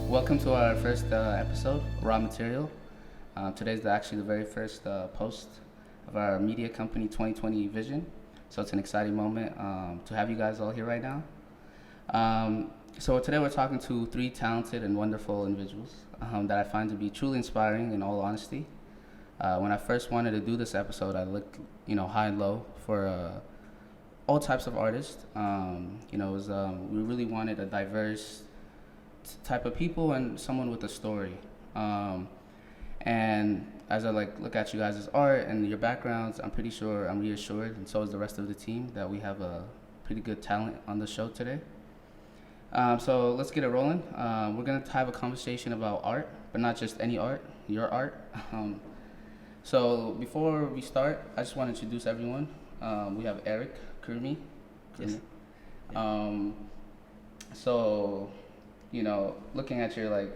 welcome to our first episode, Raw Material. Today's actually the very first post of our media company 2020 vision. So it's an exciting moment to have you guys all here right now. So today we're talking to three talented and wonderful individuals that I find to be truly inspiring in all honesty. When I first wanted to do this episode, I looked, high and low for all types of artists. It was we really wanted a diverse type of people and someone with a story. And as I look at you guys' art and your backgrounds, I'm reassured, and so is the rest of the team, that we have a pretty good talent on the show today. So let's get it rolling. We're gonna have a conversation about art, but not just any art, your art. So before we start, I just want to introduce everyone. We have Erick Kirimi. Yes. So, looking at your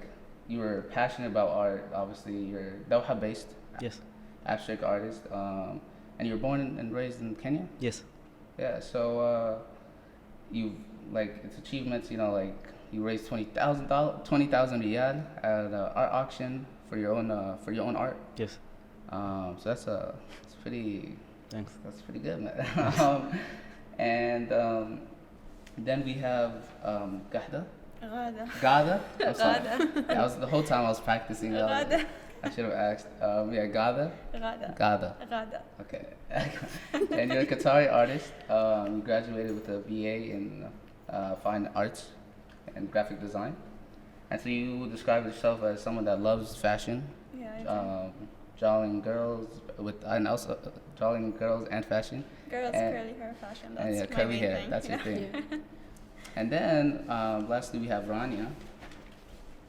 you were passionate about art. Obviously, you're Doha based. Yes. Abstract artist. And you were born and raised in Kenya. Yes. Yeah. So you it's achievements. You raised 20,000 riyal at an art auction for your own art. Yes. So that's pretty. Thanks. That's pretty good, man. And then we have Gada. Gada. I'm sorry. Yeah, the whole time I was practicing. I should have asked. Gada. Gada. Okay. And you're a Qatari artist. You graduated with a BA in Fine Arts and Graphic Design. And so you describe yourself as someone that loves fashion. Yeah, drawing girls drawing girls and fashion. Girls, curly hair fashion. That's my curly main hair. thing. That's your thing. And then lastly we have Rania.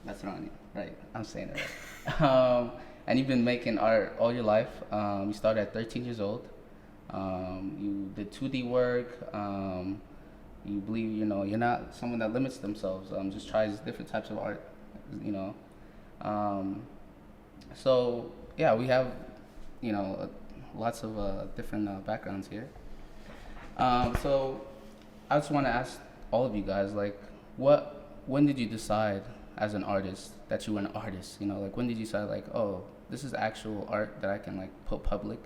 That's Rania, right? I'm saying it right. And you've been making art all your life. You started at 13 years old. You did 2D work. You believe you're not someone that limits themselves. Just tries different types of art. So yeah, we have lots of different backgrounds here. So I just want to ask all of you guys, when did you decide as an artist that you were an artist? When did you decide this is actual art that I can put public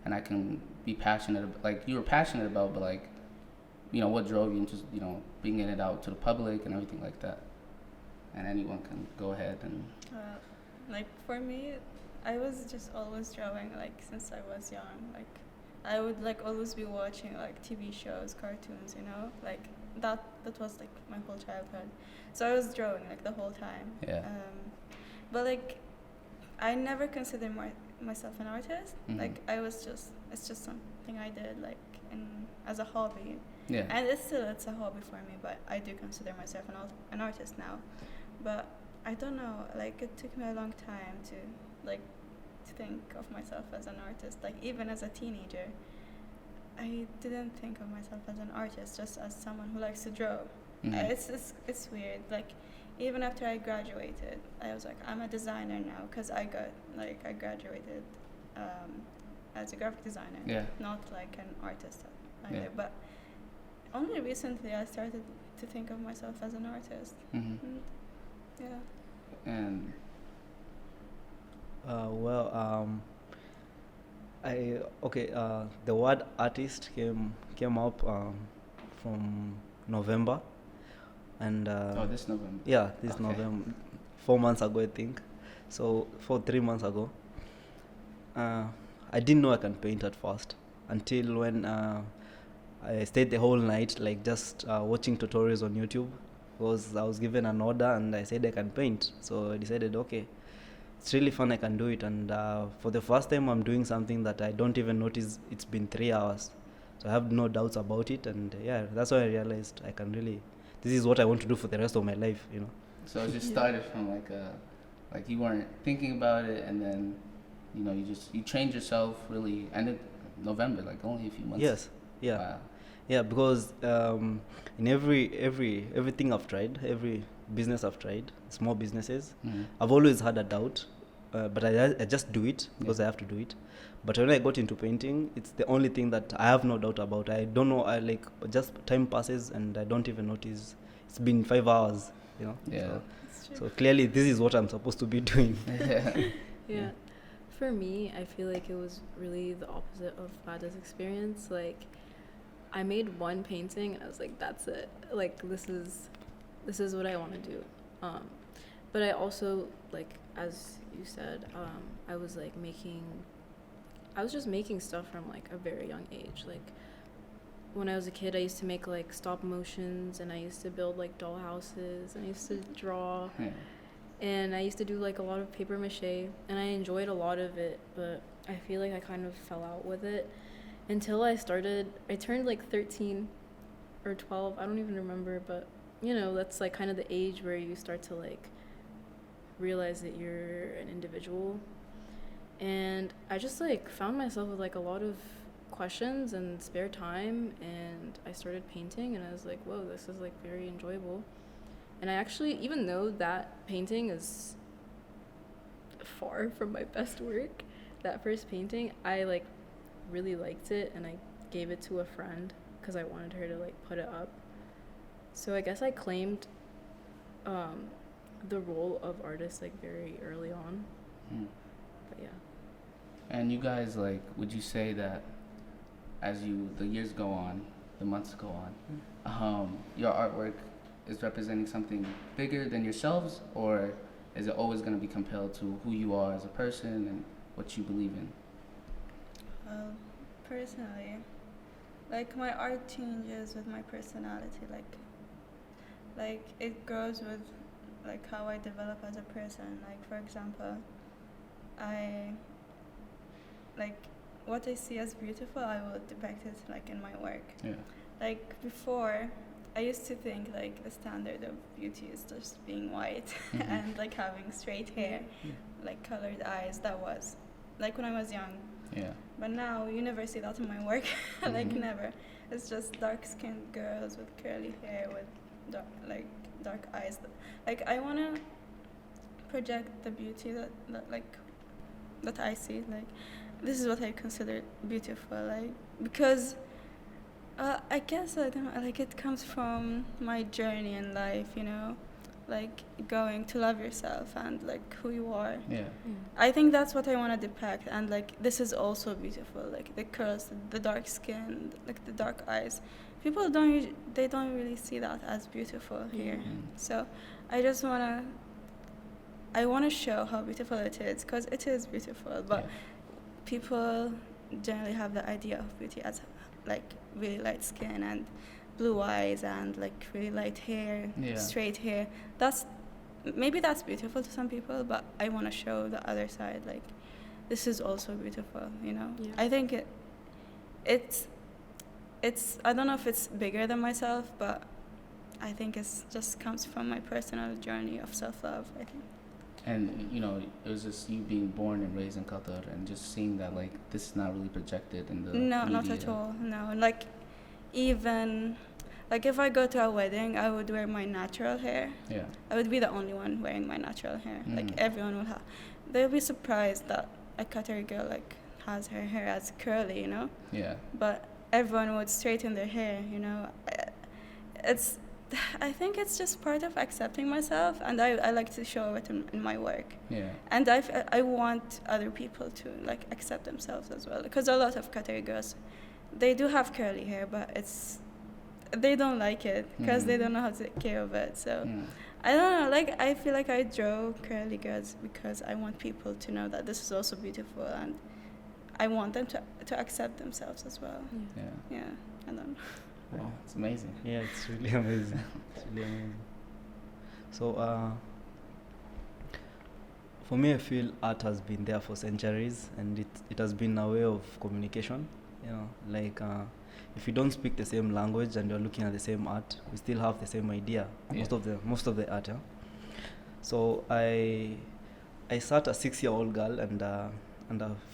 and I can be passionate about, you were passionate about, but what drove you into bringing it out to the public and everything like that? And anyone can go ahead and for me, I was just always drawing since I was young. I would always be watching TV shows, cartoons, that was my whole childhood. So I was drawing the whole time. Yeah. But I never considered myself an artist. Mm-hmm. It's just something I did as a hobby. Yeah. And it's a hobby for me, but I do consider myself an artist now. But I don't know, it took me a long time to think of myself as an artist. Even as a teenager, I didn't think of myself as an artist, just as someone who likes to draw. Mm-hmm. It's weird. Even after I graduated, I was I'm a designer now, because I graduated as a graphic designer. Yeah. Not an artist either. Yeah. But only recently I started to think of myself as an artist. Mm-hmm. Yeah. And the word artist came up from November, and this November. Yeah, this Okay. November, 4 months ago, I think. So 3 months ago, I didn't know I can paint at first until when I stayed the whole night just watching tutorials on YouTube. Because I was given an order and I said I can paint, so I decided, okay, it's really fun, I can do it. And for the first time I'm doing something that I don't even notice it's been 3 hours, so I have no doubts about it. And yeah, that's why I realized this is what I want to do for the rest of my life. So it just started from you weren't thinking about it, and then you trained yourself really, and in November, only a few months. Yes. Yeah. Wow. Yeah, because in everything I've tried, every business I've tried, small businesses, Mm-hmm. I've always had a doubt, but I just do it because I have to do it. But when I got into painting, it's the only thing that I have no doubt about. I don't know, just time passes and I don't even notice. It's been 5 hours. you know. Yeah. It's true. So clearly, this is what I'm supposed to be doing. Yeah. Yeah. For me, I feel like it was really the opposite of Fada's experience. Like, I made one painting and I was like, that's it. Like, this is what I want to do. But I also, like, as you said, I was just making stuff from like a very young age. Like, when I was a kid, I used to make like stop motions, and I used to build like doll houses, and I used to draw. Yeah. And I used to do like a lot of paper mache, and I enjoyed a lot of it, but I feel like I kind of fell out with it until I turned like 13 or 12, I don't even remember, but you know, that's like kind of the age where you start to like realize that you're an individual. And I just like found myself with like a lot of questions and spare time, and I started painting, and I was like, whoa, this is like very enjoyable. And I actually, even though that painting is far from my best work, that first painting, I like really liked it, and I gave it to a friend because I wanted her to like put it up. So I guess I claimed the role of artist like very early on. But yeah. And you guys, like, would you say that as the years go on, the months go on, your artwork is representing something bigger than yourselves, or is it always going to be compelled to who you are as a person and what you believe in? Well, personally, like my art changes with my personality. Like it grows with like how I develop as a person. Like for example, what I see as beautiful, I will depict it like in my work. Yeah. Like before, I used to think like the standard of beauty is just being white and like having straight hair, like colored eyes. That was like when I was young. Yeah. But now you never see that in my work. Like never. It's just dark-skinned girls with curly hair with dark eyes. Like I wanna project the beauty that I see. Like this is what I consider beautiful. Like because I guess I don't know, like it comes from my journey in life, you know, like going to love yourself and like who you are. Yeah. I think that's what I want to depict, and like this is also beautiful, like the curls, the dark skin, like the dark eyes. People don't really see that as beautiful here. So I just wanna show how beautiful it is, because it is beautiful, but people generally have the idea of beauty as like really light skin and blue eyes and like really light hair, straight hair. Maybe that's beautiful to some people, but I want to show the other side. Like this is also beautiful, you know. Yeah. I think it's I don't know if it's bigger than myself, but I think it's just comes from my personal journey of self-love, I think. And you know, it was just you being born and raised in Qatar, and just seeing that like this is not really projected in the No, media. not at all. No, like even like if I go to a wedding, I would wear my natural hair. Yeah. I would be the only one wearing my natural hair. Like everyone will have. They'll be surprised that a Qatari girl like has her hair as curly, you know. Yeah. But everyone would straighten their hair, you know. I think it's just part of accepting myself, and I like to show it in my work. Yeah. And I want other people to like accept themselves as well, because a lot of Qatari girls, they do have curly hair, but they don't like it because they don't know how to take care of it. So I don't know, like I feel like I draw curly girls because I want people to know that this is also beautiful, and I want them to accept themselves as well. Yeah. I don't know. Wow, it's amazing. Yeah, it's really amazing. It's really amazing. So, for me, I feel art has been there for centuries, and it has been a way of communication. You know, like if you don't speak the same language and you're looking at the same art, we still have the same idea. Most of the art. Yeah? So I sat a 6-year-old girl and a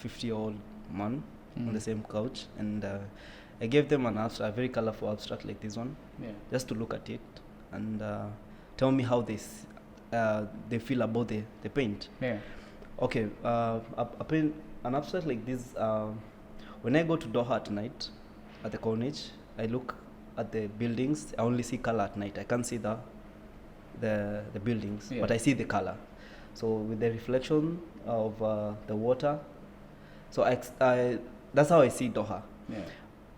50-year-old man on the same couch, and I gave them a very colorful abstract like this one, just to look at it and tell me how they feel about the paint. Yeah. Okay, an abstract like this, when I go to Doha at night, at the Corniche, I look at the buildings, I only see color at night. I can't see the the buildings, Yeah. but I see the color. So with the reflection of the water, so I that's how I see Doha. Yeah.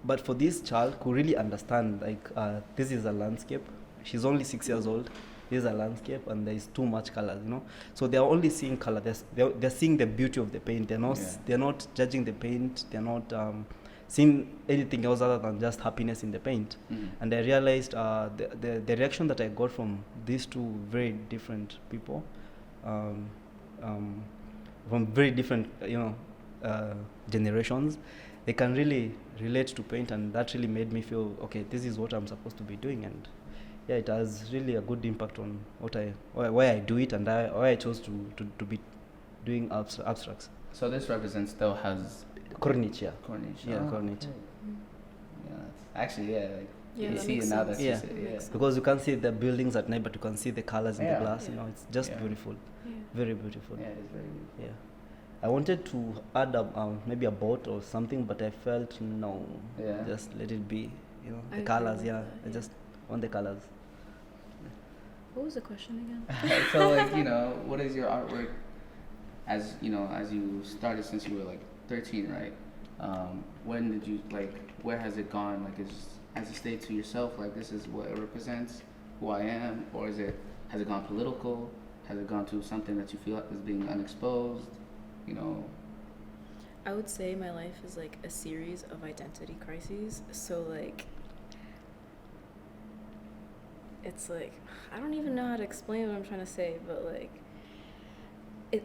But for this child who really understand, like this is a landscape. She's only 6 years old. This is a landscape, and there is too much color, you know. So they're only seeing color. They're seeing the beauty of the paint. They're not judging the paint. They're not seeing anything else other than just happiness in the paint. Mm-hmm. And I realized the reaction that I got from these two very different people, from very different generations, they can really relate to paint, and that really made me feel, okay, this is what I'm supposed to be doing. And yeah, it has really a good impact on why I do it, and why I chose to be doing abstracts. So this represents Doha's Corniche, yeah. Corniche. Yeah, Oh, Corniche. okay. Yeah, actually, yeah, like Yeah, you that see makes it now sense. that Yeah. you say, That yeah. makes sense. Because you can see the buildings at night, but you can see the colors in Yeah. the glass. Yeah. You know, it's just Yeah. beautiful, Yeah. very beautiful. Yeah, it's very beautiful. Yeah. I wanted to add maybe a boat or something, but I felt no. Yeah. Just let it be. You know, I the agree colors. with Yeah, that, I yeah. just want the colors. What was the question again? So like, you know, what is your artwork as you started since you were like 13, right? When did you, like, where has it gone? Like, has it stayed to yourself, like this is what it represents, who I am, or has it gone political? Has it gone to something that you feel is being unexposed? You know? I would say my life is like a series of identity crises. So like, it's like, I don't even know how to explain what I'm trying to say, but like,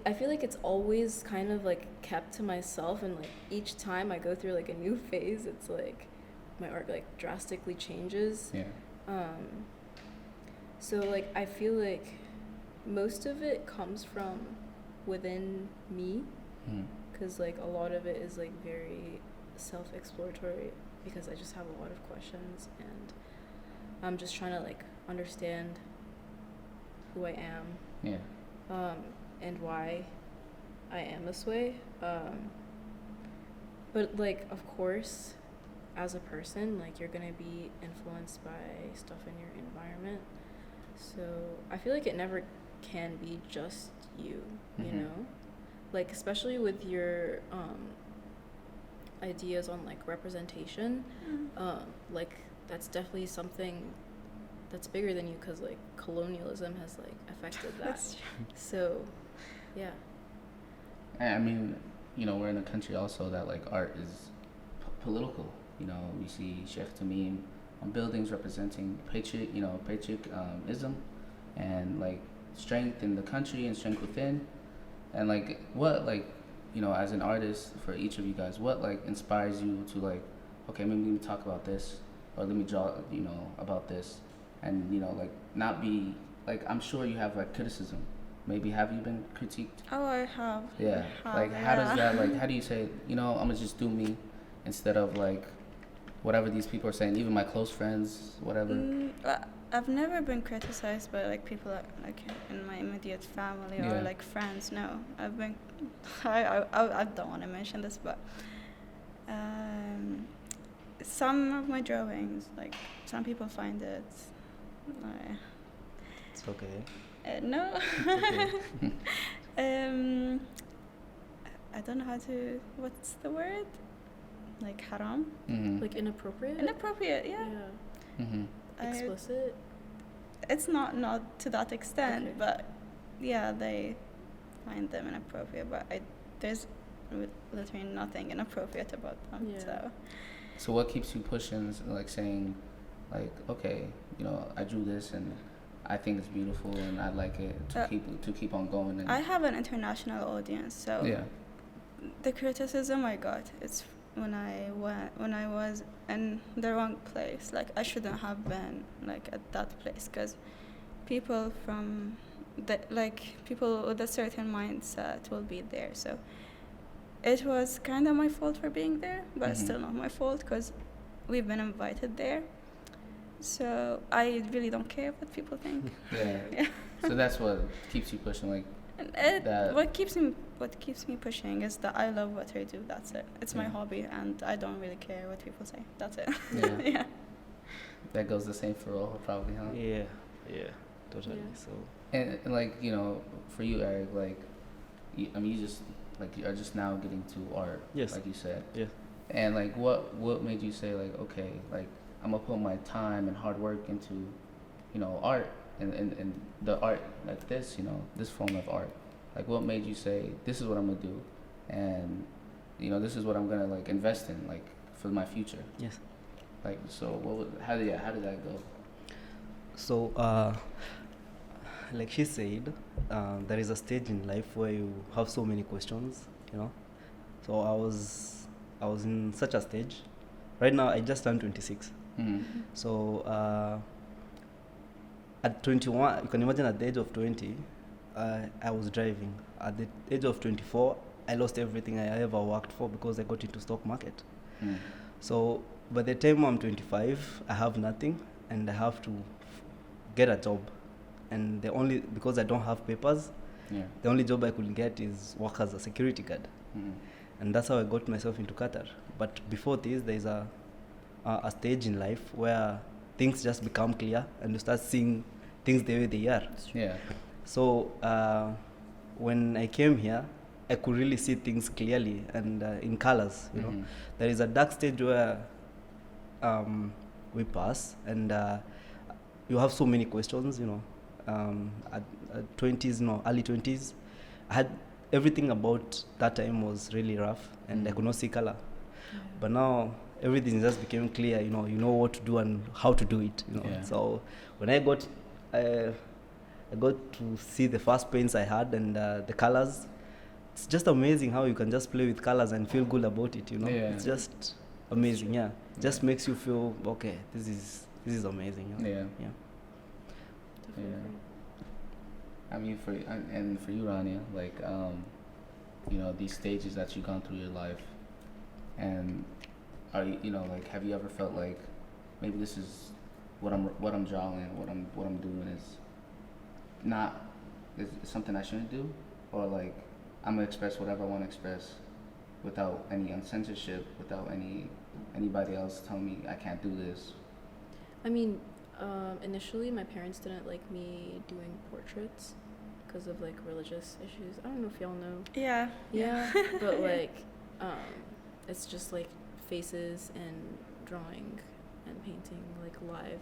I feel like it's always kind of like kept to myself, and like each time I go through like a new phase, it's like my art like drastically changes. Yeah. So like I feel like most of it comes from within me, Mm. because like a lot of it is like very self-exploratory, because I just have a lot of questions, and I'm just trying to like understand who I am, Yeah. and why I am this way. But like, of course, as a person, like you're gonna be influenced by stuff in your environment. So I feel like it never can be just you, you Mhm. know? Like, especially with your ideas on like representation, like that's definitely something that's bigger than you, because like colonialism has like affected that. That's true. So yeah. And I mean, you know, we're in a country also that like art is political. You know, we see Sheikh Tamim on buildings representing patriotism, and like strength in the country and strength within. And like, what, like, you know, as an artist, for each of you guys, what like inspires you to like, okay, maybe let me talk about this, or let me draw, you know, about this, and you know, like not be like, I'm sure you have like criticism. Maybe have you been critiqued? Oh, I have. Yeah. Like, how does that, like, how do you say, you know, I'm gonna just do me instead of like whatever these people are saying, even my close friends, whatever. I've never been criticized by like people like in my immediate family Yeah. or like friends. No, I've been. I don't want to mention this, but some of my drawings, like some people find it. It's okay. No. It's okay. I don't know how to. What's the word? Like haram. Mm-hmm. Like inappropriate? Inappropriate. Yeah. Mm-hmm. Explicit? It's not to that extent, Okay. but yeah, they find them inappropriate. But there's literally nothing inappropriate about them. Yeah. So what keeps you pushing, like saying, like, okay, you know, I drew this and I think it's beautiful and I like it, to keep on going. And I have an international audience, so yeah. the criticism I got, it's when I was in the wrong place. Like I shouldn't have been like at that place, because people from people with a certain mindset will be there. So it was kind of my fault for being there, but it's Mhm. still not my fault because we've been invited there. So I really don't care what people think. Yeah. Yeah. So that's what keeps you pushing, like. And That- what keeps me pushing is that I love what I do. That's it. It's my Yeah. hobby, and I don't really care what people say. That's it. Yeah. Yeah. That goes the same for all, probably, huh? Yeah, yeah. totally. Yeah. So And like, you know, for you, Eric, like, I mean, you just like you are just now getting to art, yes, like you said. yeah. And like, what made you say like, okay, like I'm gonna put my time and hard work into, you know, art and the art like this, you know, this form of art. Like, what made you say this is what I'm gonna do, and you know, this is what I'm gonna like invest in, like for my future. Yes. Like, so how did that go? So, like she said, there is a stage in life where you have so many questions, you know. So I was in such a stage. Right now, I just turned 26. Mm-hmm. So at 21, you can imagine at the age of 20, I was driving. At the age of 24, I lost everything I ever worked for because I got into stock market. Mm. So by the time I'm 25, I have nothing, and I have to get a job. And because I don't have papers, Yeah. the only job I could get is work as a security guard. Mm-hmm. And that's how I got myself into Qatar. But before this, there's a stage in life where things just become clear and you start seeing things the way they are. Yeah. So when I came here, I could really see things clearly and in colors. You know, there is a dark stage where we pass, and you have so many questions. You know, at 20s, early 20s, I had everything about that time was really rough, and I could not see color. Yeah. But now everything just became clear. You know what to do and how to do it. You know, Yeah. so when I got to see the first paints I had and the colors. It's just amazing how you can just play with colors and feel good about it. You know, Yeah. it's just amazing. Yeah, just makes you feel okay. This is amazing. You know? Yeah. Yeah. Definitely. Yeah. I mean, for you, Rania, like, you know, these stages that you've gone through your life, and are you know, like, have you ever felt like maybe this is what I'm drawing, what I'm doing is something I shouldn't do, or like I'm gonna express whatever I want to express without any censorship, without anybody else telling me I can't do this. I mean, initially my parents didn't like me doing portraits because of like religious issues. I don't know if y'all know. Yeah. Yeah, but like, it's just like faces and drawing and painting like live.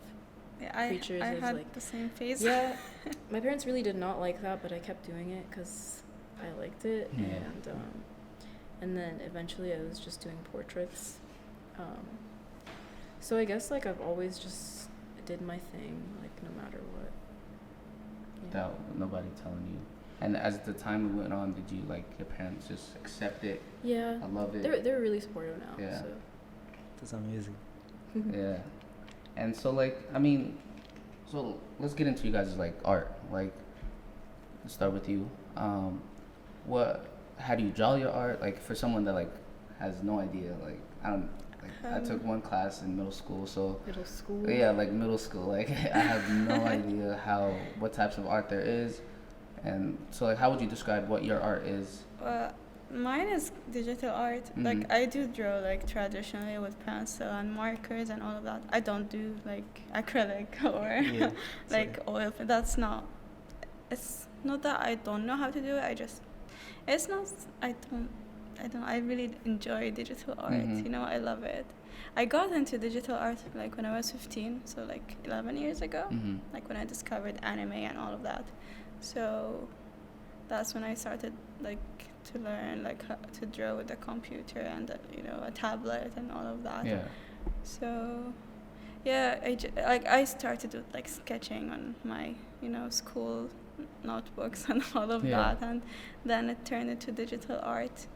Yeah, Creatures I is had like- the same face. Yeah, my parents really did not like that, but I kept doing it because I liked it, Yeah. and then eventually I was just doing portraits. So I guess like I've always just did my thing, like no matter what. Yeah. Without nobody telling you. And as the time went on, did you like your parents just accept it? Yeah, I love it. they're really supportive now. Yeah. So. That's amazing. Yeah. And so like, I mean, so let's get into you guys' like art. Like, let's start with you. How do you draw your art? Like for someone that like has no idea, like I took one class in middle school, so Middle school. yeah, like middle school, like I have no idea what types of art there is, and so like how would you describe what your art is? Mine is digital art. Mm-hmm. Like I do draw like traditionally with pencil and markers and all of that. I don't do like acrylic or Yeah. like oil. That's not. It's not that I don't know how to do it. It's not. I don't. I really enjoy digital art. Mhm. You know, I love it. I got into digital art like when I was 15, so like 11 years ago. Mm-hmm. Like when I discovered anime and all of that. So that's when I started like to learn like how to draw with a computer and a tablet and all of that. Yeah. So yeah, I started with like sketching on my school notebooks and all of Yeah. that, and then it turned into digital art.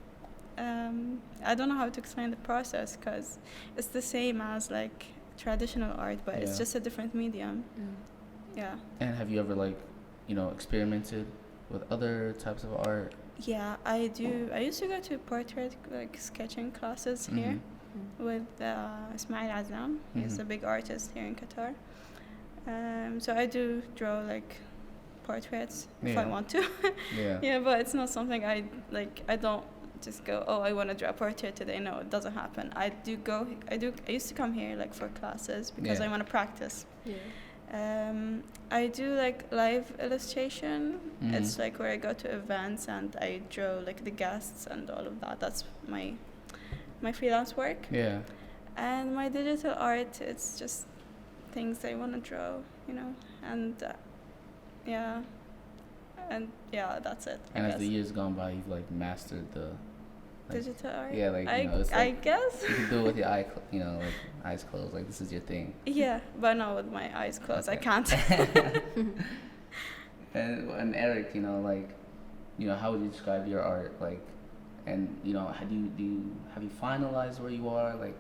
I don't know how to explain the process because it's the same as like traditional art, but Yeah. it's just a different medium. Mm. Yeah. And have you ever like, experimented with other types of art? Yeah, I do. I used to go to portrait like sketching classes here Mhm. with Ismail Azam. He's Mhm. a big artist here in Qatar. So I do draw like portraits if I Yeah. want to. Yeah. Yeah, but it's not something I like. I don't just go, oh, I want to draw a portrait today. No, it doesn't happen. I used to come here like for classes because Yeah. I want to practice. Yeah. I do like live illustration. Mhm. It's like where I go to events and I draw like the guests and all of that. That's my freelance work. Yeah. And my digital art, it's just things I want to draw, and yeah, that's it. And I as the guess. years gone by, you've like mastered the like, Digital art. yeah, like, it's I like guess. you can do it with your like eyes closed. Like this is your thing. Yeah, but not with my eyes closed. I Okay. can't. And Eric, how would you describe your art? Like, and have you finalized where you are? Like,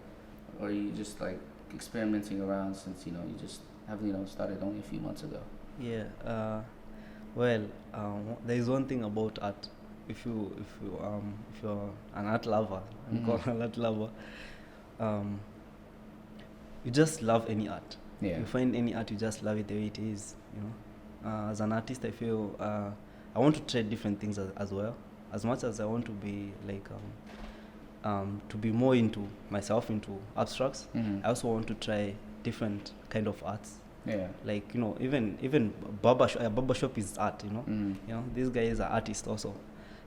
or are you just like experimenting around since you just have started only a few months ago? Yeah. Well, there is one thing about art. If you're an art lover, I'm called an art lover. You just love any art. Yeah. You find any art, you just love it the way it is. As an artist, I feel I want to try different things as well. As much as I want to be like to be more into myself, into abstracts, Mhm. I also want to try different kind of arts. Yeah. Like even barbershop is art. Mhm. These guys are artists also.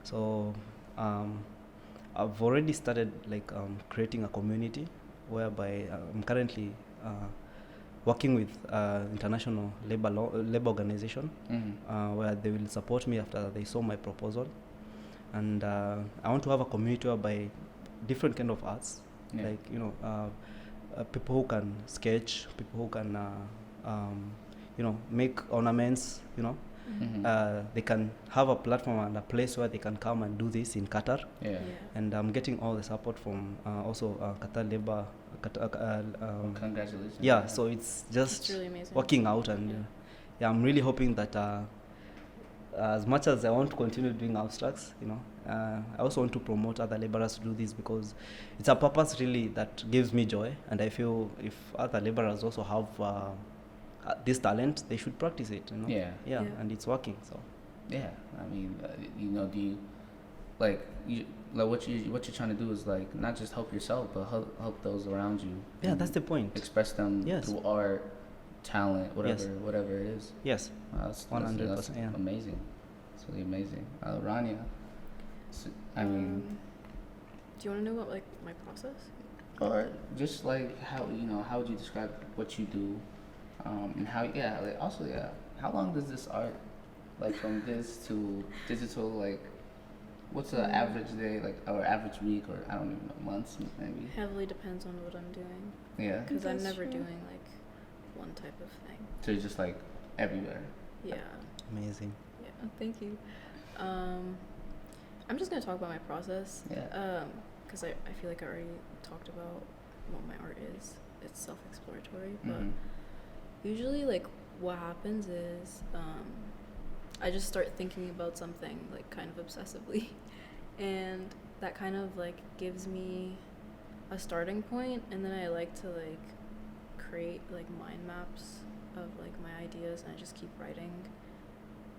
So I've already started like creating a community whereby I'm currently working with international labor organization Mhm. where they will support me after they saw my proposal, and I want to have a community whereby different kind of arts, Yeah. like people who can sketch, people who can make ornaments, Mhm. they can have a platform and a place where they can come and do this in Qatar. Yeah. And I'm getting all the support from also Qatar labor. Congratulations. Yeah, so it's just It's really amazing. working out, and I'm really hoping that as much as I want to continue doing abstracts, I also want to promote other laborers to do this, because it's a purpose really that gives me joy, and I feel if other laborers also have this talent, they should practice it. Yeah. Yeah, and it's working. So Yeah, I mean, do you like what you're trying to do is like not just help yourself, but help those around you. yeah, and that's the point. express them Yes. through art, talent, Yes. whatever it is. Yes. That's 100%, yeah. amazing. It's really amazing. Rania, I mean, do you want to know about like my process? or just like how would you describe what you do, and how long does this art, like from this to digital, like what's the average day, like, or average week, or I don't even know, months maybe? Heavily depends on what I'm doing, Yeah. because I'm That's never true. doing like one type of thing. So you're just like everywhere. Yeah. Amazing. Yeah. Thank you. I'm just gonna talk about my process. Yeah. Because I feel like I already talked about what my art is. It's self-explanatory, but Mhm. usually like what happens is I just start thinking about something like kind of obsessively, and that kind of like gives me a starting point, and then I like to like create like mind maps of like my ideas, and I just keep writing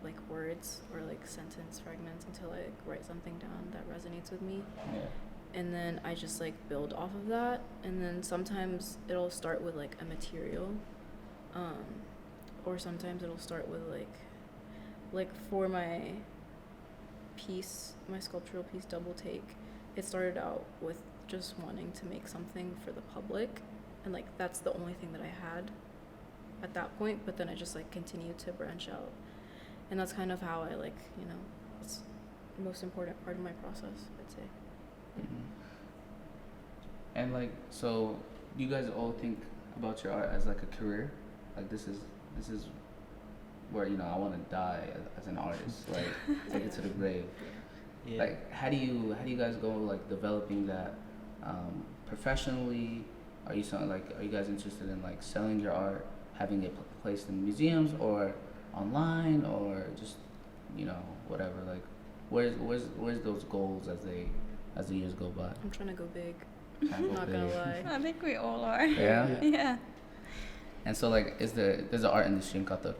like words or like sentence fragments until I like, write something down that resonates with me, Yeah. and then I just like build off of that, and then sometimes it'll start with like a material, or sometimes it'll start with like for my piece, my sculptural piece Double Take, it started out with just wanting to make something for the public, and like that's the only thing that I had at that point, but then I just like continued to branch out, and that's kind of how I like, it's the most important part of my process, I'd say. Mhm. And like, so you guys all think about your art as like a career? Like this is where I want to die as an artist, like take it to the grave. Yeah. Like how do you guys go like developing that professionally? Are you guys interested in like selling your art, having it placed in museums or online, or just whatever? Like where's those goals as the years go by? I'm trying to go big, Kind of not big. gonna lie. I think we all are. Yeah. Yeah. And so like, there's an art industry in Qatar,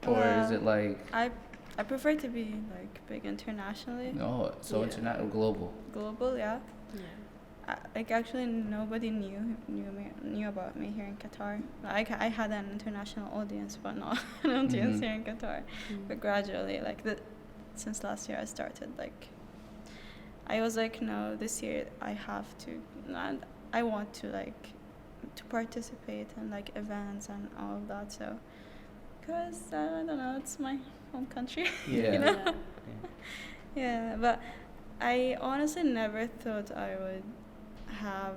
or is it like I prefer to be like big internationally, no? So Yeah. international, global. global. Yeah. Yeah. like actually nobody knew about me here in Qatar. Like I had an international audience, but not an audience Mhm. here in Qatar. But gradually, like since last year, I started like. I was like, no, this year I have to. And I want to like to participate in like events and all of that. So, cause I don't know, it's my home country. Yeah. You know? Yeah. Yeah, but I honestly never thought I would have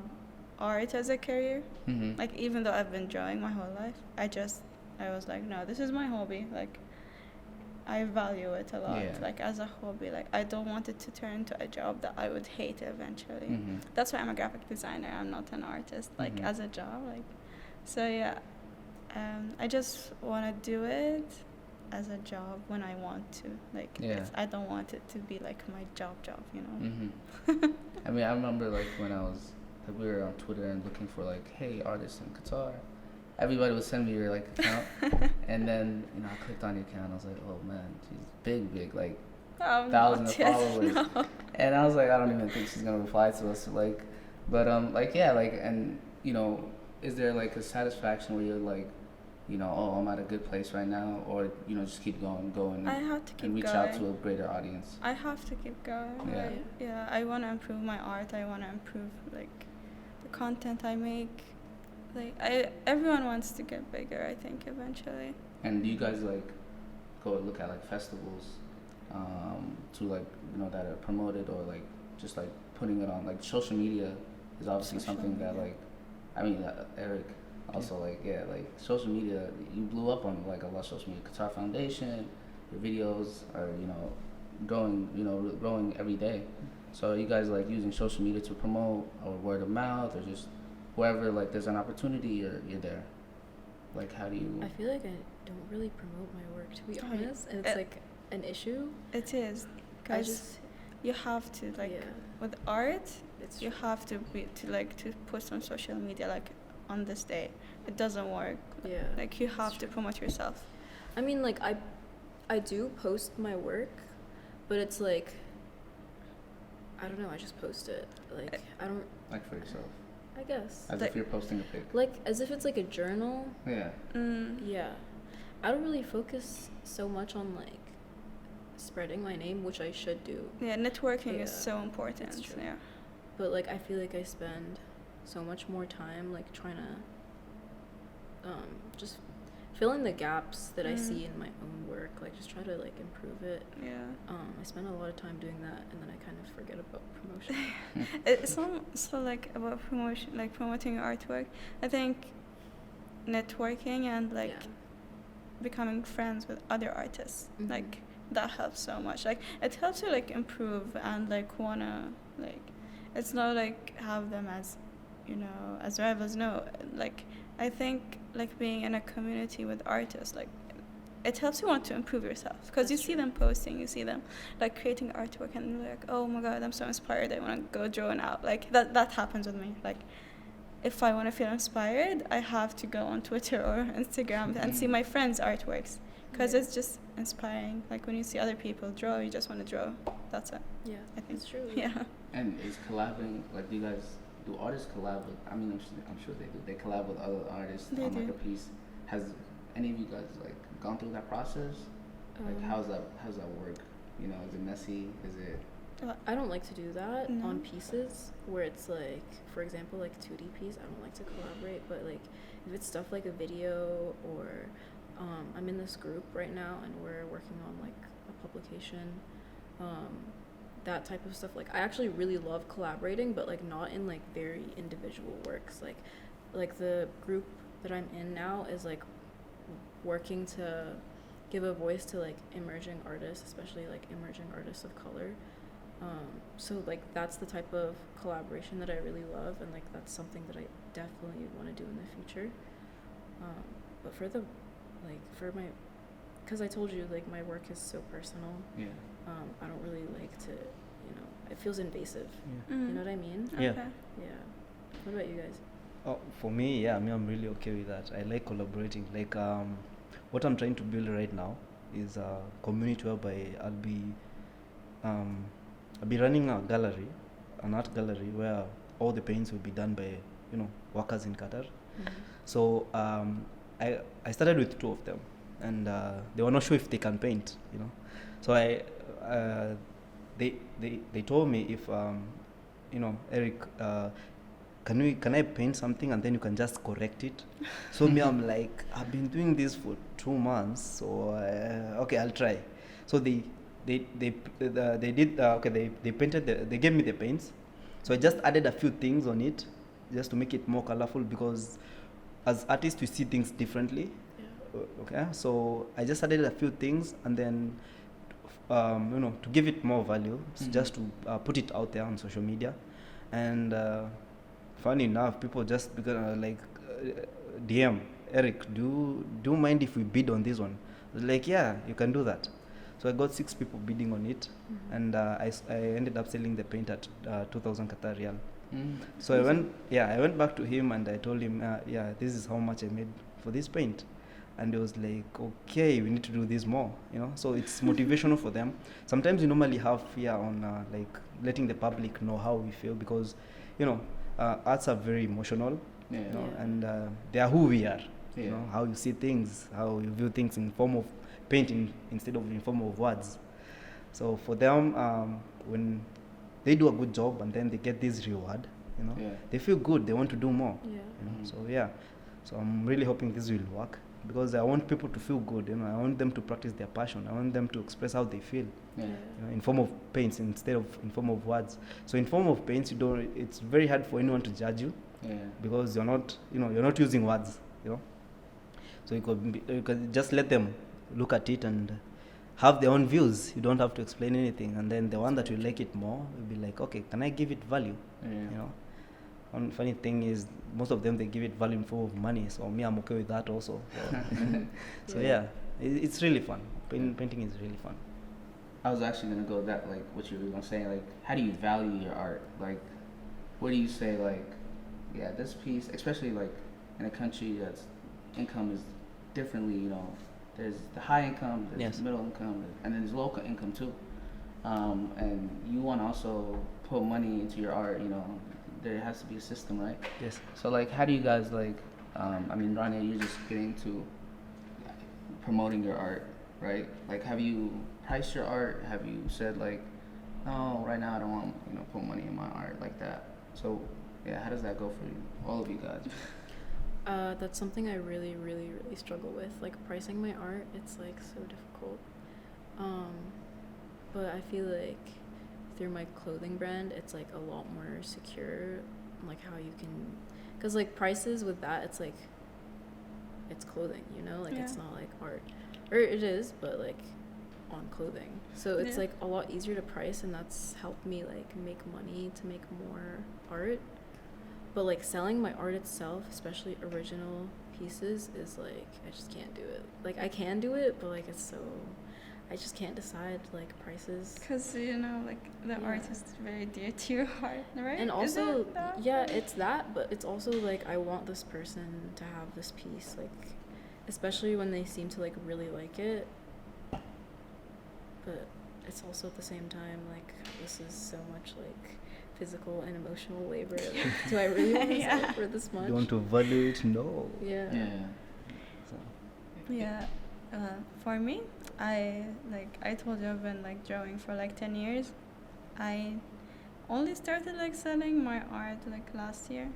art as a career. Mhm. Like even though I've been drawing my whole life, I was like, no, this is my hobby. Like I value it a lot. Yeah. Like as a hobby, like I don't want it to turn into a job that I would hate eventually. Mhm. That's why I'm a graphic designer. I'm not an artist. Like Mhm. as a job, like so yeah. I just want to do it as a job when I want to. Like Yeah. I don't want it to be like my job, you know. Mhm. I mean, I remember like when we were on Twitter and looking for like, hey, artists in Qatar. Everybody would send me your like account, and then I clicked on your account. I was like, oh man, she's big, like thousands of followers. No. And I was like, I don't even think she's gonna reply to us. Like, but like yeah, like and is there like a satisfaction where you're like, oh, I'm at a good place right now, or just keep going I have to keep and reach going. out to a greater audience. I have to keep going. Yeah. Like, yeah, I want to improve my art. I want to improve like the content I make. Like everyone wants to get bigger, I think, eventually. And do you guys like go look at like festivals to like that are promoted, or like just like putting it on like social media is obviously Social something that media. like Eric also like social media, you blew up on like a lot of social media. Qatar Foundation, your videos are growing every day. So are you guys like using social media to promote, or word of mouth, or just wherever like there's an opportunity you're there? Like how do you? I feel like I don't really promote my work, to be Oh, honest, and it's like an issue. It is, I because just you have to like yeah, with art, it's you true. have to post on social media like on this day. It doesn't work. Yeah, Like you it's have to true. promote yourself. I mean, like I do post my work, but it's like I don't know. I just post it. Like I don't. Like for yourself, I guess as Like- if you're posting a pic. like as if it's like a journal. Yeah. Yeah, I don't really focus so much on like spreading my name, which I should do. Yeah, networking is Yeah, so important. that's true. Yeah. But like I feel like I spend so much more time like trying to just fill in the gaps that I see in my own work. Like just try to like improve it. Yeah. I spend a lot of time doing that, and then I kind of forget about promotion. It's also like about promotion, like promoting your artwork. I think networking and like Yeah. becoming friends with other artists, Mhm. like that helps so much. Like it helps you like improve and like wanna like it's not like have them as as rivals. No, like I think like being in a community with artists, like it helps you want to improve yourself, because you That's see true. them posting, you see them like creating artwork, and you're like, oh my god, I'm so inspired, I want to go draw it out. Like that happens with me. Like if I want to feel inspired, I have to go on Twitter or Instagram and see my friends' artworks, because Yeah. it's just inspiring. Like when you see other people draw, you just want to draw. That's it. Yeah, I think. it's true. Yeah. And is collabing, like, do artists collab with, I mean, I'm sure they do, they collab with other artists They on like do. a piece. Has any of you guys like gone through that process? Like how's that work? Is it messy? Is it? I don't like to do that No. on pieces where it's like, for example, like 2D piece. I don't like to collaborate, but like if it's stuff like a video or I'm in this group right now and we're working on like a publication, that type of stuff. Like I actually really love collaborating, but like not in like very individual works. Like the group that I'm in now is like working to give a voice to like emerging artists, especially like emerging artists of color. So like that's the type of collaboration that I really love, and like that's something that I definitely want to do in the future. But for because I told you like my work is so personal. Yeah. I don't really like to, it feels invasive. Yeah. You know what I mean? Yeah. Okay. Yeah. What about you guys? Oh, for me, yeah, I'm really okay with that. I like collaborating. Like, what I'm trying to build right now is a community whereby I'll be running a gallery, an art gallery, where all the paints will be done by workers in Qatar. Mhm. So I started with 2 of them, and they were not sure if they can paint. So they told me if Eric, can I paint something and then you can just correct it? So me, I'm like, I've been doing this for 2 months, so okay, I'll try. So they did okay. They painted they gave me the paints, so I just added a few things on it just to make it more colorful, because as artists we see things differently. Okay, so I just added a few things, and then to give it more value, just to put it out there on social media. And funny enough, people just DM Eric, do you mind if we bid on this one? I was like, yeah, you can do that. So I got 6 people bidding on it, and I ended up selling the paint at 2,000 Qatar Riyal. So I went back to him and I told him, this is how much I made for this paint. And he was like, okay, we need to do this more, So it's motivational for them. Sometimes we normally have fear on letting the public know how we feel, because, arts are very emotional, and they are who we are. How you see things, how you view things in form of painting instead of in form of words. So for them, when they do a good job and then they get this reward, they feel good, they want to do more. So I'm really hoping this will work, because I want people to feel good. I want them to practice their passion. I want them to express how they feel, in form of paints instead of in form of words. So in form of paints, it's very hard for anyone to judge you, because you're not using words. So you could just let them look at it and have their own views. You don't have to explain anything, and then the one that will like it more will be like, okay, can I give it value? One funny thing is, most of them, they give it value in form of money. So me, I'm okay with that also. So it's really fun. Painting is really fun. I was actually gonna go that, like what you were gonna say, like how do you value your art? Like, what do you say, like, this piece, especially like in a country that's income is differently, there's the high income, there's the middle income, and then there's local income too. And you want to also put money into your art, there has to be a system, right? Yes. So like, how do you guys Rania, you're just getting to promoting your art, right? Like, have you priced your art? Have you said like, no, right now I don't want, put money in my art like that? So how does that go for you, all of you guys? That's something I really, really, really struggle with. Like, pricing my art, it's like so difficult. But I feel like through my clothing brand, it's like a lot more secure, like how you can, because like prices with that, it's like, it's clothing, it's not like art, or it is, but like on clothing. So it's like a lot easier to price, and that's helped me like make money to make more art. But like selling my art itself, especially original pieces, is like, I just can't do it. Like, I can do it, but like I just can't decide like prices. Because like the art is very dear to your heart, right? And also, it's that, but it's also like, I want this person to have this piece, like, especially when they seem to like really like it. But it's also at the same time like, this is so much like physical and emotional labor. Like, do I really want to sell it for this much? You want to value it? No. For me, I told you, I've been like drawing for like 10 years. I only started like selling my art like last year,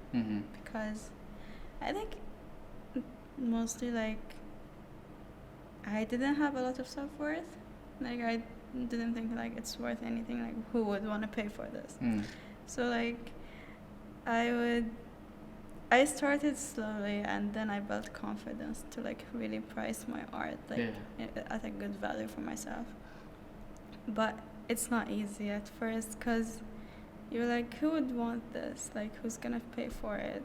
because I think mostly like I didn't have a lot of self-worth. Like, I didn't think like it's worth anything, like who would want to pay for this. So like I started slowly, and then I built confidence to like really price my art like at a good value for myself. But it's not easy at first, because you're like, who would want this? Like, who's gonna pay for it?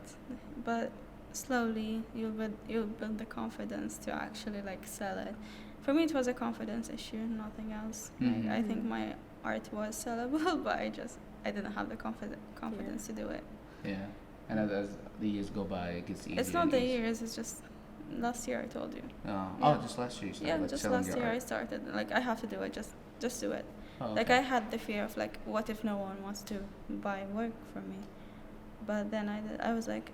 But slowly you'll build the confidence to actually like sell it. For me, it was a confidence issue, nothing else. Like, I think my art was sellable, but I didn't have the confidence to do it. And as the years go by, it gets easier. It's not the years, it's just last year, I told you. Just last year you started, like, just selling last your year art. I started. Like, I have to do it, just do it. Oh, Like, okay. I had the fear of like, what if no one wants to buy work from me? But then I was like,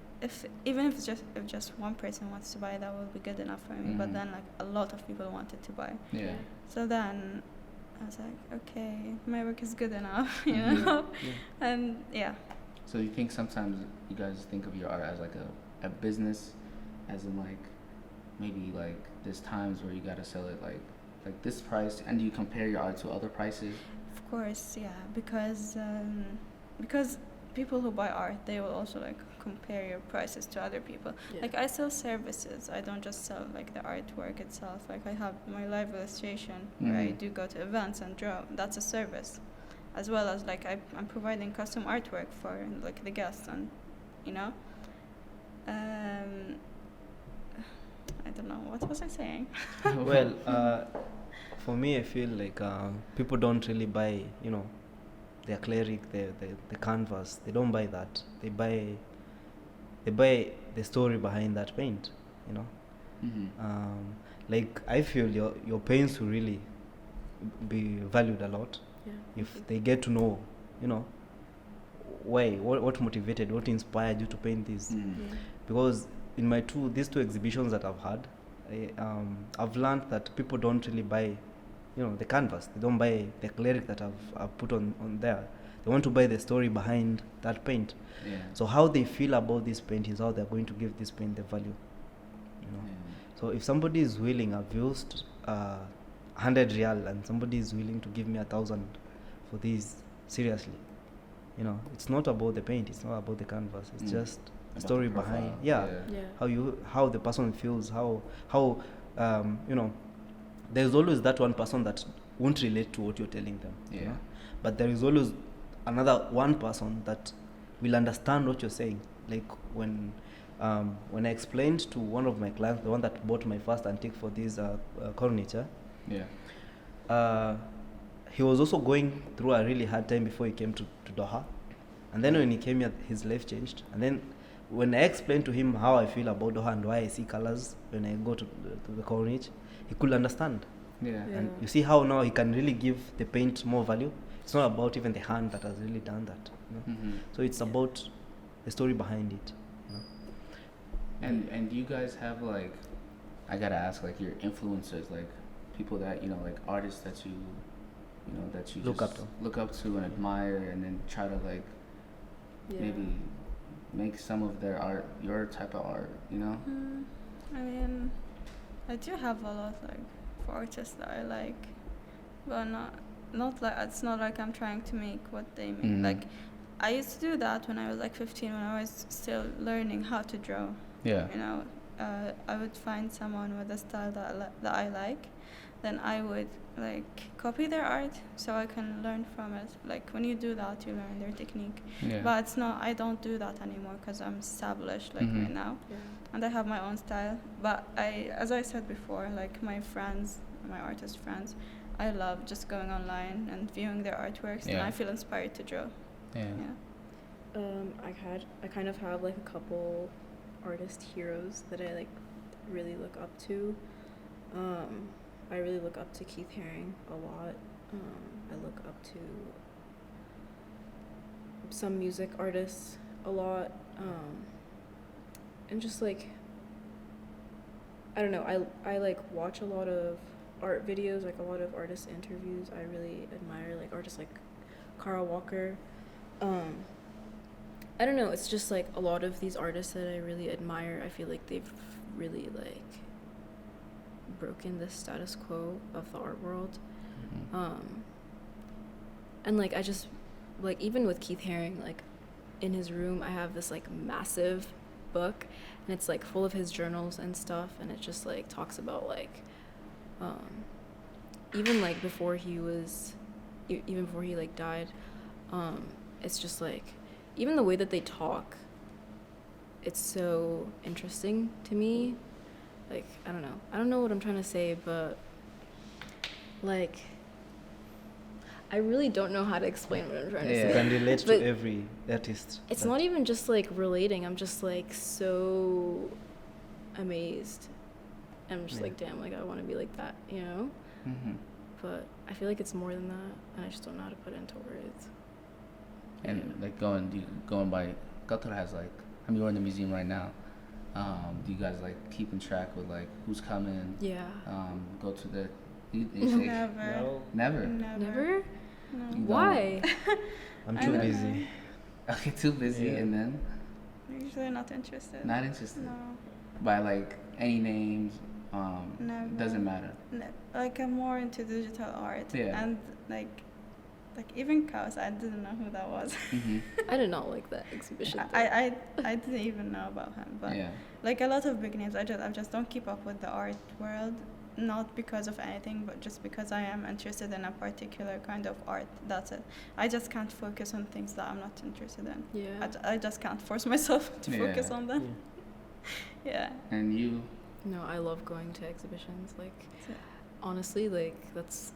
even if just one person wants to buy, that will be good enough for me. But then like a lot of people wanted to buy. Yeah. So then I was like, okay, my work is good enough, you know? And yeah. So you think sometimes you guys think of your art as like a business, as in like maybe like there's times where you gotta sell it like this price, and do you compare your art to other prices? Of course, yeah, because people who buy art, they will also like compare your prices to other people. Yeah. Like I sell services. I don't just sell like the artwork itself. Like I have my live illustration where I do go to events and draw. That's a service, as well as like I'm providing custom artwork for like the guests, and you know. I don't know, what was I saying? Well, for me, I feel like people don't really buy, you know, the acrylic, the canvas. They don't buy that. They buy the story behind that paint, you know. Like I feel your paints will really be valued a lot if they get to know, you know, why, what motivated, what inspired you to paint this. Because in these two exhibitions that I've had, I've learned that people don't really buy, you know, the canvas. They don't buy the acrylic that I've put on there. They want to buy the story behind that paint. So how they feel about this paint is how they're going to give this paint the value, you know. So if somebody is willing, I've used 100 real, and somebody is willing to give me 1,000 for this, seriously, you know, it's not about the paint, it's not about the canvas, it's just a story behind, how the person feels, how you know, there's always that one person that won't relate to what you're telling them, you know? But there is always another one person that will understand what you're saying. Like when I explained to one of my clients, the one that bought my first antique for this furniture, he was also going through a really hard time before he came to Doha, and then when he came here, his life changed. And then when I explained to him how I feel about Doha and why I see colors when I go to the Corniche, he could understand. And you see how now he can really give the paint more value. It's not about even the hand that has really done that, you know? So it's about the story behind it, you know? And do you guys have like, I gotta ask, like your influencers, like people that, you know, like artists that you know, that you look up to and admire, and then try to like maybe make some of their art your type of art, you know? I mean, I do have a lot like for artists that I like, but not like, it's not like I'm trying to make what they make. Like I used to do that when I was like 15, when I was still learning how to draw. You know, I would find someone with a style that I like, then I would like copy their art so I can learn from it. Like when you do that, you learn their technique. But it's not, I don't do that anymore because I'm established like right now, and I have my own style. But as I said before, like my friends, my artist friends, I love just going online and viewing their artworks, and I feel inspired to draw. I kind of have like a couple artist heroes that I like really look up to. I really look up to Keith Haring a lot. I look up to some music artists a lot, and just like, I don't know, I like watch a lot of art videos, like a lot of artist interviews. I really admire like artists like Kara Walker. I don't know, it's just like a lot of these artists that I really admire, I feel like they've really like broken the status quo of the art world. And like I just like, even with Keith Haring, like in his room I have this like massive book, and it's like full of his journals and stuff, and it just like talks about like even like before he like died, it's just like, even the way that they talk, it's so interesting to me. Like, I don't know what I'm trying to say, but like, I really don't know how to explain what I'm trying to say. You can relate to every artist. It's not even just like relating, I'm just like so amazed. I'm just like, damn, like I want to be like that, you know? But I feel like it's more than that, and I just don't know how to put it into words. And like going by Qatar has like, I mean, we're in the museum right now. Do you guys like keeping track with like who's coming? Yeah. Go to the. You say, Never. No, never. Never? No. You Why? I'm I too don't busy. Okay, too busy, Yeah. and then Usually not interested. not interested No. by like any names. Never. Doesn't matter. Like I'm more into digital art. Yeah. And like even cows, I didn't know who that was. Hmm. I did not like that exhibition. I didn't even know about him, but Yeah. like a lot of big names, I just don't keep up with the art world, not because of anything, but just because I am interested in a particular kind of art. That's it. I just can't focus on things that I'm not interested in. Yeah. I just can't force myself to focus Yeah. on them. Yeah. And you. No, I love going to exhibitions. Like, So- honestly, like, that's.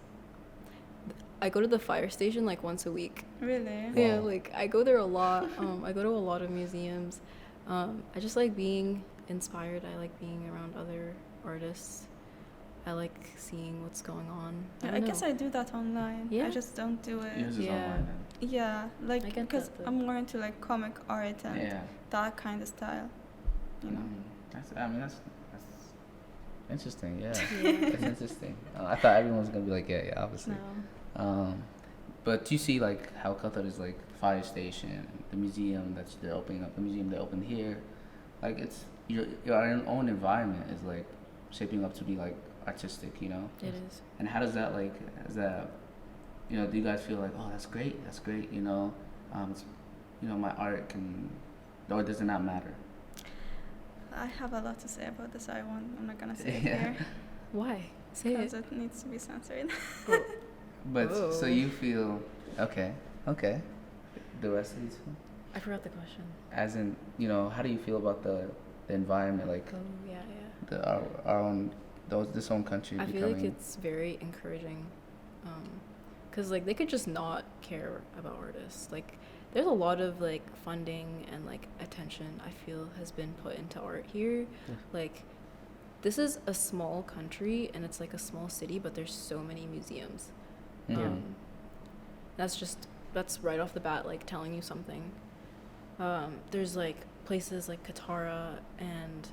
I go to the Firestation like once a week. Really? Yeah, Wow. like, I go there a lot. I go to a lot of museums. I just like being inspired. I like being around other artists. I like seeing what's going on. I guess I do that online. Yeah? I just don't do it. Yours is Yeah. online. Yeah, like I get because that, though. I'm more into like comic art Then. and Yeah. that kind of style. You know. That's interesting. Yeah. Yeah. That's interesting. I thought everyone was gonna be like, yeah, obviously. No. But do you see like how Qatar is like Firestation, the museum that they're opening up, the museum they opened here, like it's your own environment is like shaping up to be like artistic, you know. It is. And how does that like do you guys feel like, oh, that's great, you know, my art can, or does it not matter? I have a lot to say about this. I'm not gonna say it Yeah. here Why? Say because it. it needs to be censored. But so Oh. you feel okay. The rest of these, I forgot the question. as in, you know, how do you feel about the environment, like Oh, yeah. our own this own country I becoming? feel like it's very encouraging. Because, like, they could just not care about artists. Like, there's a lot of, like, funding and, like, attention, I feel, has been put into art here. Yeah. Like, this is a small country, and it's, like, a small city, but there's so many museums. Mhm. That's right off the bat, like, telling you something. There's, like, places like Qatar, and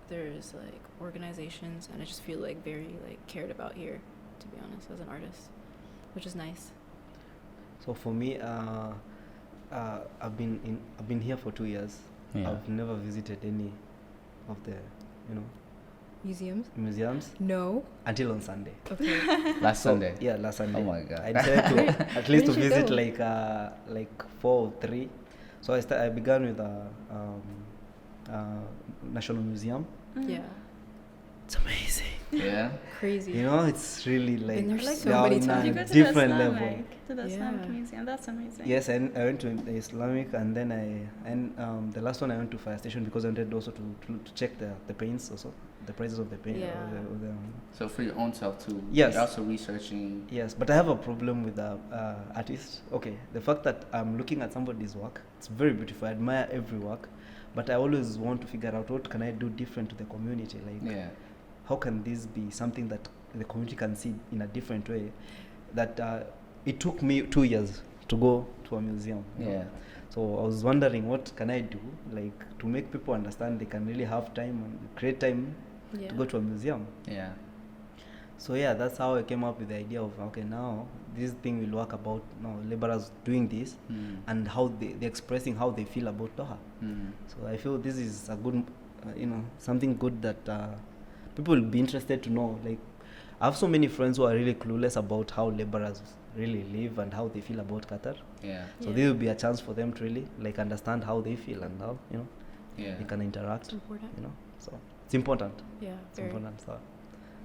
there's, like, organizations, and I just feel, like, very, like, cared about here, to be honest, as an artist, which is nice. So for me, I've been here for 2 years. Yeah. I've never visited any of the, Museums? museums No. until on Sunday. Okay. Last So, Sunday. Yeah, last Sunday. Oh my God. I decided to at least to Where'd you visit go? like 4 or 3. So I began with National Museum. Yeah. It's amazing. Yeah. Crazy. You know, it's really like Been there Like so they are many in a times. you go to different the level. Islamic, to the Islamic Yeah. museum. That's amazing. Yes, and I went to the Islamic, and then the last one I went to Firestation because I wanted also to check the paints also, the prices of the paint. Yeah. So for your own self too. Yes. You're also researching. Yes, but I have a problem with the artist. Okay, the fact that I'm looking at somebody's work, it's very beautiful. I admire every work, but I always want to figure out what can I do different to the community. Like, Yeah. how can this be something that the community can see in a different way? That it took me 2 years to go to a museum. you know. Yeah. So I was wondering what can I do, like, to make people understand they can really have time and create time Yeah. to go to a museum. Yeah. So yeah, that's how I came up with the idea of, okay, now this thing will work about laborers doing this Mm. and how they're expressing how they feel about Doha. Mm. So I feel this is a good, something good that people will be interested to know. Like, I have so many friends who are really clueless about how laborers really live and how they feel about Qatar. Yeah. So Yeah. this will be a chance for them to really like understand how they feel and how Yeah. they can interact. It's important. So it's important. Yeah. It's Very. important. So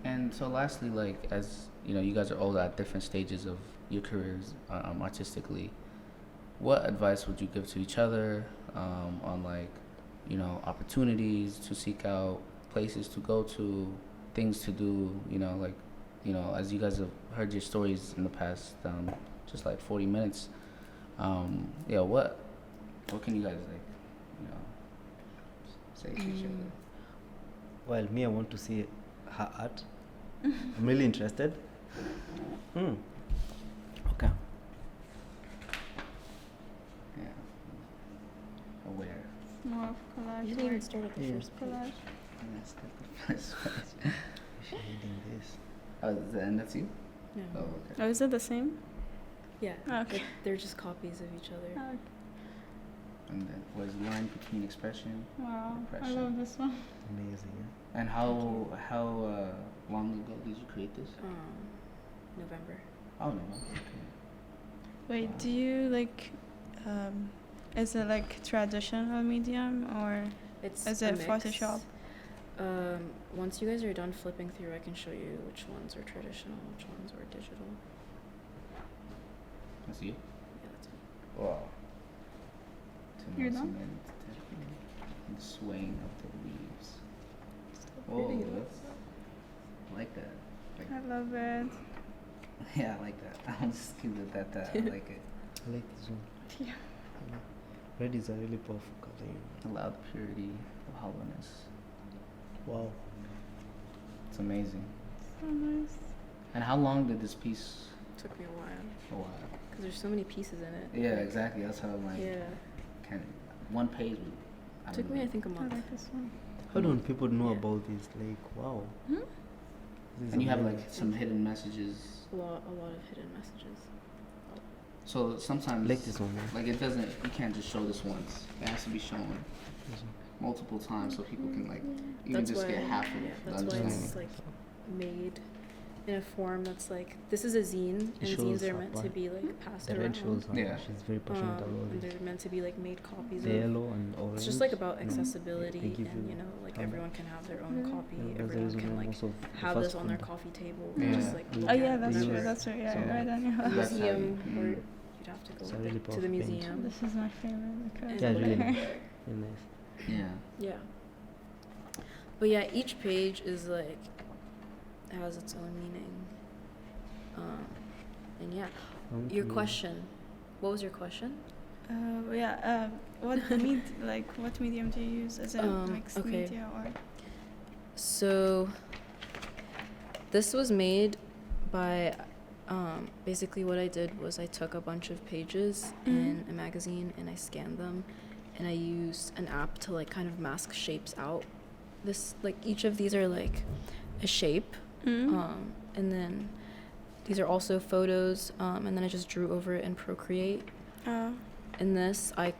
And so lastly, like, as you guys are all at different stages of your careers artistically, what advice would you give to each other on, like, opportunities to seek out, places to go to, things to do, as you guys have heard your stories in the past just like 40 minutes, what can you guys say to each other? Well, me, I want to see her art. I'm really interested. Okay. Yeah. Aware. more of collage. You didn't even work. start at the Yeah. first page. Collage. That's the first one. She's reading this. And that's you? No. Oh, okay. Oh, is it the same? Yeah. Okay. But they're just copies of each other. Oh, And then was line between expression. wow. I Impression. love this one. Amazing. Yeah? And how long ago did you create this? November. Oh no. Okay. Wait, Wow. do you like, is it like traditional medium or It's is a it mix. Photoshop? Once you guys are done flipping through, I can show you which ones are traditional, which ones are digital. That's you? Yeah, that's me. Wow. You're done? And the swaying of the leaves. Stop Whoa, reading it. that's, I like that. Like, I love it. yeah, I like that. I'm just kidding with that. I like it. I like this one. Yeah. Red is a really powerful color. Allow the purity of hollowness. Wow. It's amazing. So nice. And how long did this piece? Took me a while A while. because there's so many pieces in it. Yeah, exactly. That's how I'm like. Yeah. Can one page would. I Took don't me, I know. think, a I month. like this one. How don't people know Yeah. about this? Like, wow. Hmm? This is And you have amazing. like some hidden messages. A lot of hidden messages. So sometimes. I like this one. Yeah. Like it doesn't. You can't just show this once. It has to be shown This one. multiple times so people can like even That's just why, get half of yeah, the that's why understanding. it's like made in a form that's like, this is a zine, and shows zines are her meant to part. be like passed The around. red shows her. Yeah. She's very passionate about and it. they're meant to be like made copies The of. yellow and orange. It's just like about Mm. accessibility, They give and you like how everyone can have their own Mhm. copy. Yeah, that's the Everyone reason can why like most of the have first this on their print- coffee table. Yeah. Just like look Oh at yeah, it, that's These true. were That's true. Yeah, some- you're right. Daniel. That's how museum, you- or mm. you'd have to go It's a like, really to the powerful paint. museum. This is my favorite because Yeah, and really look at nice. it. Very nice. Yeah. Yeah. But yeah, each page is like has its own meaning. And yeah, your question. What was your question? yeah. What what medium do you use? Is it mixed okay. media or? So this was made by basically what I did was I took a bunch of pages in a magazine and I scanned them, and I used an app to like kind of mask shapes out. This like each of these are like a shape, and then these are also photos, and then I just drew over it in Procreate. In this, oh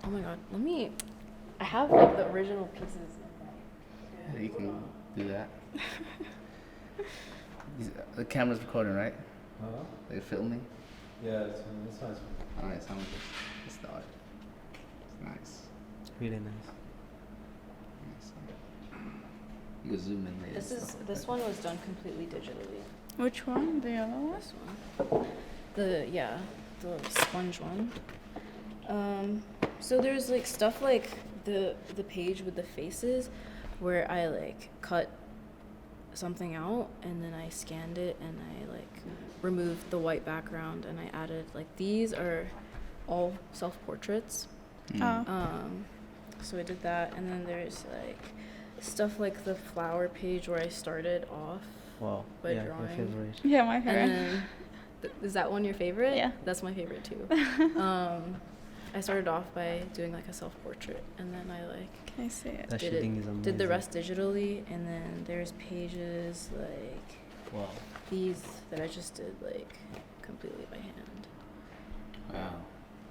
my god, I have like the original pieces. Yeah, you can do that. The camera's recording, right? They're filming. Yeah, it's fine. All right, sounds good. Let's start. It's nice. Really nice. You can zoom in later. This one was done completely digitally. Which one? The yellow one? This one. The sponge one. So there's like stuff like the page with the faces where I like cut something out and then I scanned it and I like removed the white background and I added like these are all self-portraits. So I did that, and then there's like stuff like the flower page where I started off. Wow. By yeah, drawing. your favorite. Yeah, my favorite. And then, is that one your favorite? Yeah. That's my favorite too. I started off by doing like a self-portrait, and then I like Can I see it? That did shading is amazing. did the rest digitally, and then there's pages like Wow. these that I just did like completely by hand. Wow.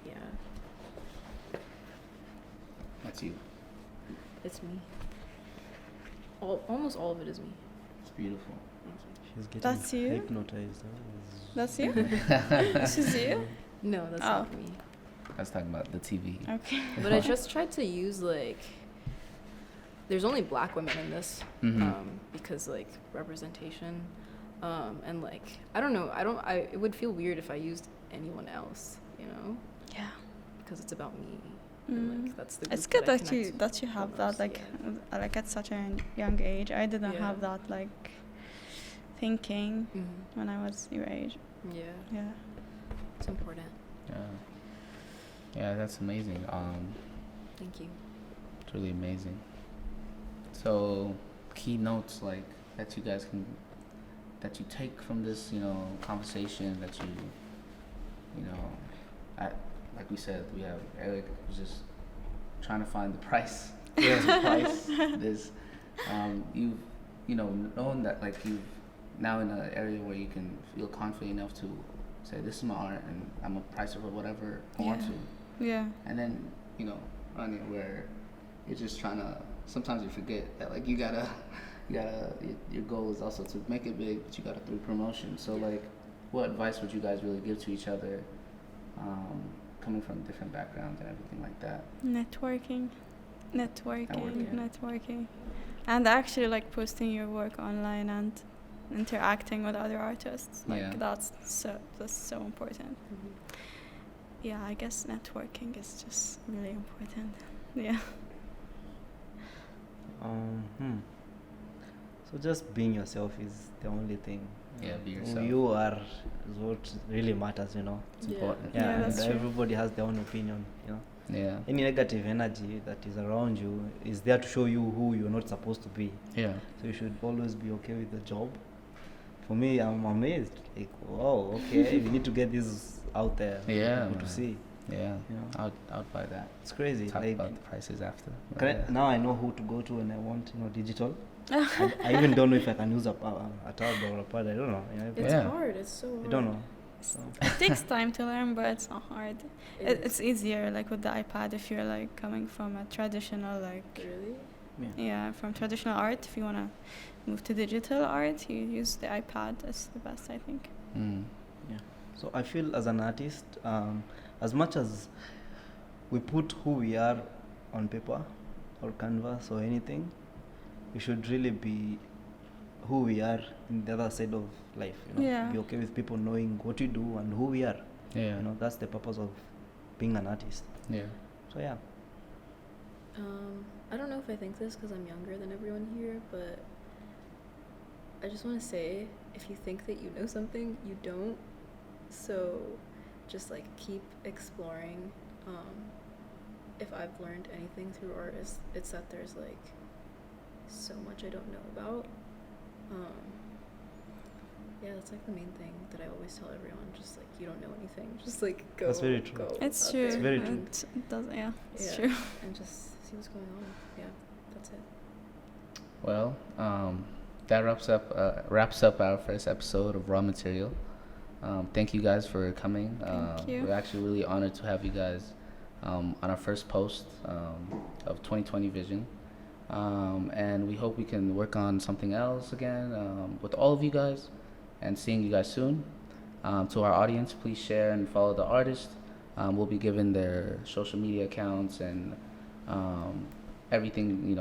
Yeah, That's you. it's me. Almost all of it is me. It's beautiful. Thank you. She's getting That's you? hypnotized. That's you? This is you? No, that's Oh. not me. I was talking about the TV. Okay. But I just tried to use like. There's only black women in this, because like representation, and like I don't know. It would feel weird if I used anyone else, you know, Yeah. because it's about me. And, like, that's the. It's group good I that you connect have the that most, like yeah. like at such a young age. I didn't Yeah. have that like thinking Mhm. when I was your age. Yeah, Yeah. it's important. Yeah. Yeah, that's amazing. Thank you. It's really amazing. So, key notes like that you guys that you take from this, conversation that like we said, we have Eric who's just trying to find the price. Yeah. To price this. You've, known that like you've now in an area where you can feel confident enough to say this is my art and I'm a price it for whatever I want to. Yeah. And then, Rania, where you're just trying to, sometimes you forget that like you gotta, your goal is also to make it big, but you gotta do promotion. So like, what advice would you guys really give to each other, coming from different backgrounds and everything like that? Networking. Networking. And actually like posting your work online and interacting with other artists. Like that's so important. Yeah, I guess networking is just really important. Yeah. So just being yourself is the only thing. Yeah, be Who yourself. you are is what really matters, It's important. Yeah, and that's true. everybody has their own opinion, Yeah. Any negative energy that is around you is there to show you who you're not supposed to be. Yeah. So you should always be okay with the job. For me, I'm amazed. Like, wow, okay, we need to get this out there for Yeah, people to man. see. Yeah. You know? I'd buy that. It's crazy. Talk like, about the prices after. But yeah. now I know who to go to when I want, digital. I even don't know if I can use a tab or a pad. I don't know. It's Yeah. hard. It's so hard. I don't know. So. It takes time to learn, but it's not hard. It's easier like with the iPad if you're like coming from a traditional Really? from traditional art. If you wanna move to digital art, you use the iPad. That's the best, I think. Yeah. So I feel as an artist, as much as we put who we are on paper or canvas or anything, we should really be who we are in the other side of life. Yeah. Be okay with people knowing what we do and who we are. Yeah. That's the purpose of being an artist. Yeah. So yeah. I don't know if I think this because I'm younger than everyone here, but I just want to say, if you think that you know something, you don't. So just like keep exploring. If I've learned anything through art, it's that there's like so much I don't know about. Yeah, that's like the main thing that I always tell everyone. Just like, you don't know anything. Just like go. That's very true. Go It's out true. there It's very true. It does. Yeah, it's Yeah. true. And just see what's going on. Yeah, that's it. Well, that wraps up our first episode of Raw Material. Thank you guys for coming. Thank you. We're actually really honored to have you guys on our first post of 2020 Vision. And we hope we can work on something else again with all of you guys and seeing you guys soon. To our audience, please share and follow the artist. We'll be giving their social media accounts and everything,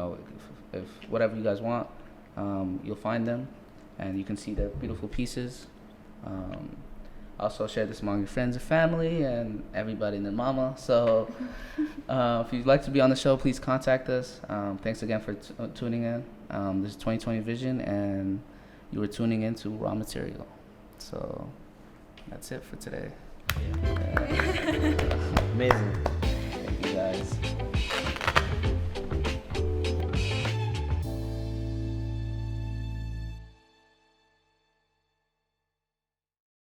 if whatever you guys want, you'll find them and you can see their beautiful pieces. Also share this among your friends and family and everybody and their mama. So if you'd like to be on the show, please contact us. Thanks again for tuning in. This is 2020 Vision, and you were tuning in to Raw Material. So that's it for today. Amazing.